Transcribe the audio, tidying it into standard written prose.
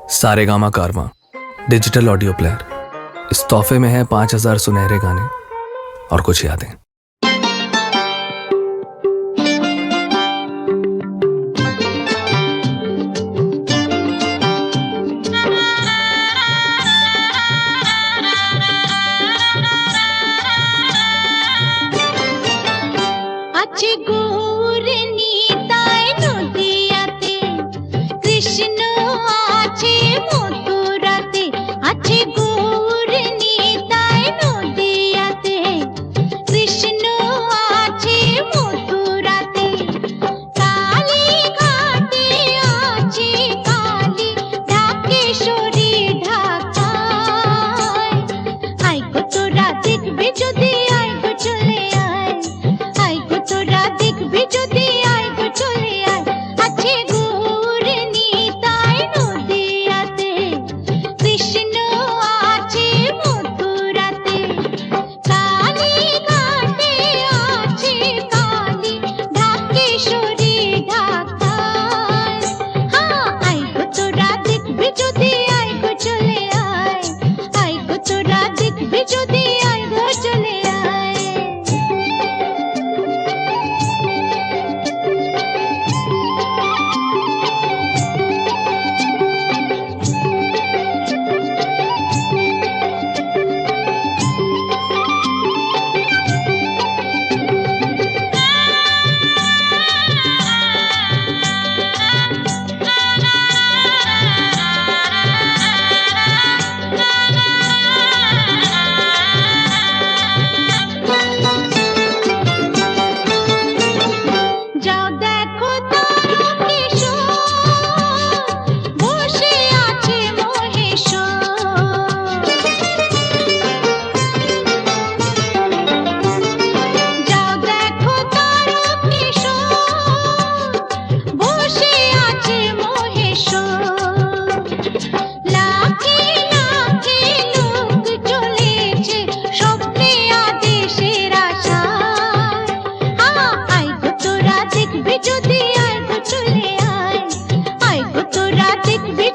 सारेगामा कारवां digital audio player. इस तोहफे में है 5000 सुनहरे गाने और कुछ यादें। আছে গৌরনী তাই নদিয়াতে, কৃষ্ণ আছে মথুরাতে। আছে গৌরনী তাই নদিয়াতে, কৃষ্ণ আছে মথুরাতে। কালী ঘাটে আছে কালী, ঢাকেশ্বরী ঢাকায়। আয় গো তোরা দেখবে যদি, আয় গো চলে আয়। আয় গো তোরা দেখবে যদি, আয় গো চলে আয়। আছে গৌরনী তাই নদিয়াতে, কৃষ্ণ আছে মথুরাতে। কালী ঘাটে আছে কালী, ঢাকেশ্বরী ঢাকায়। আয় গো তোরা দেখবে যদি, আয় গো চলে আয়। আয় গো তোরা দেখবে যদি, আয় গো চলে আয়। যাও দেখো তারকেশ্বর, বসে আছে মহেশ্বর। যাও দেখো তারকেশ্বর, বসে আছে মহেশ্বর। লাখে লাখে লোক চলেছে স্বপ্নে আদেশের আশায়। আয় গো তোরা দেখবে যদি, আয় গো চলে আয়। আয় গো তোরা দেখবে